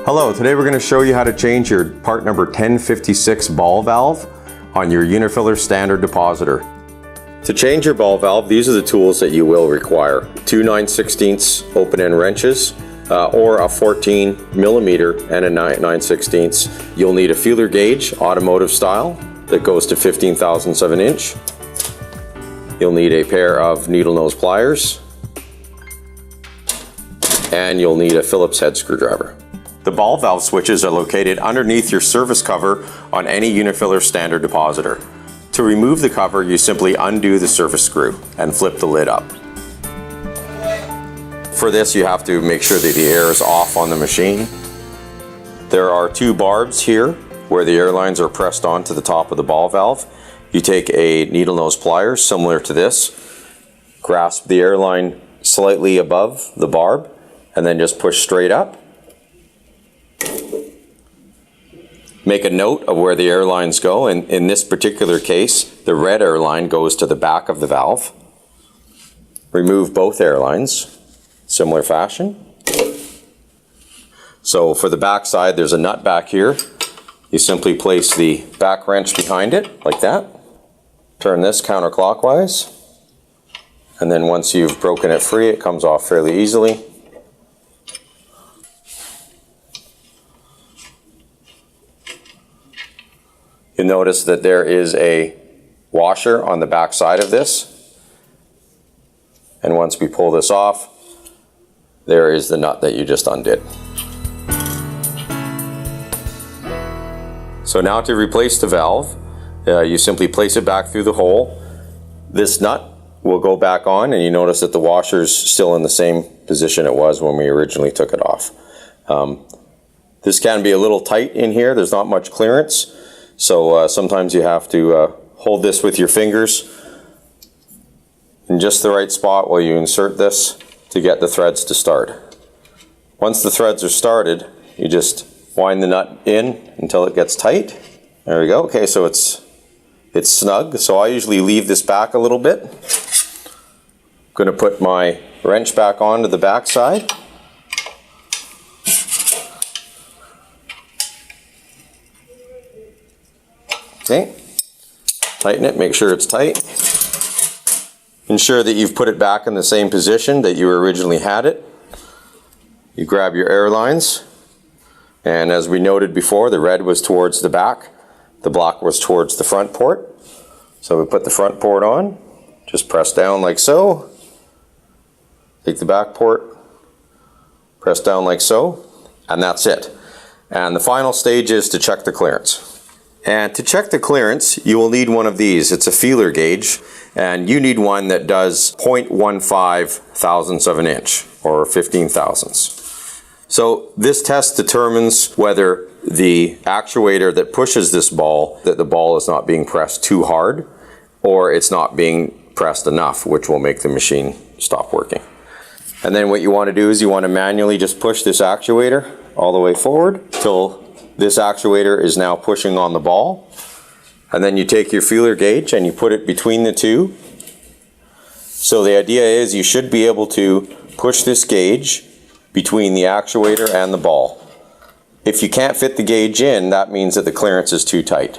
Hello, today we're going to show you how to change your part number 1056 ball valve on your Unifiller standard depositor. To change your ball valve, these are the tools that you will require. Two 9/16 open-end wrenches, or a 14 millimeter and a 9/16. You'll need a feeler gauge, automotive style, that goes to 15 thousandths of an inch. You'll need a pair of needle nose pliers, and you'll need a Phillips head screwdriver. The ball valve switches are located underneath your surface cover on any Unifiller standard depositor. To remove the cover, you simply undo the surface screw and flip the lid up. For this, you have to make sure that the air is off on the machine. There are two barbs here where the air lines are pressed onto the top of the ball valve. You take a needle nose pliers similar to this, grasp the air line slightly above the barb, and then just push straight up. Make a note of where the air lines go, and in this particular case, the red air line goes to the back of the valve. Remove both air lines, similar fashion. So for the back side, there's a nut back here. You simply place the back wrench behind it, like that. Turn this counterclockwise, and then once you've broken it free, it comes off fairly easily. You'll notice that there is a washer on the back side of this, and once we pull this off, there is the nut that you just undid. So now to replace the valve, you simply place it back through the hole. This nut will go back on, and you notice that the washer is still in the same position it was when we originally took it off. This can be a little tight in here, there's not much clearance. So sometimes you have to hold this with your fingers in just the right spot while you insert this to get the threads to start. Once the threads are started, you just wind the nut in until it gets tight. There we go. Okay, so it's snug. So I usually leave this back a little bit. I'm going to put my wrench back onto the back side. Okay, tighten it, make sure it's tight. Ensure that you've put it back in the same position that you originally had it. You grab your air lines, and as we noted before, the red was towards the back, the black was towards the front port. So we put the front port on, just press down like so. Take the back port, press down like so, and that's it. And the final stage is to check the clearance. And to check the clearance, you will need one of these. It's a feeler gauge, and you need one that does 0.15 thousandths of an inch, or 15 thousandths. So this test determines whether the actuator that pushes this ball, that the ball is not being pressed too hard, or it's not being pressed enough, which will make the machine stop working. And then what you want to do is you want to manually just push this actuator all the way forward till this actuator is now pushing on the ball. And then you take your feeler gauge and you put it between the two. So the idea is you should be able to push this gauge between the actuator and the ball. If you can't fit the gauge in, that means that the clearance is too tight.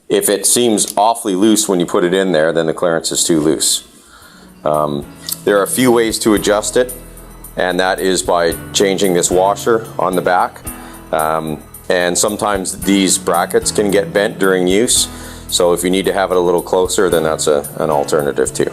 If it seems awfully loose when you put it in there, then the clearance is too loose. There are a few ways to adjust it, and that is by changing this washer on the back. And sometimes these brackets can get bent during use, so if you need to have it a little closer, then that's an alternative too.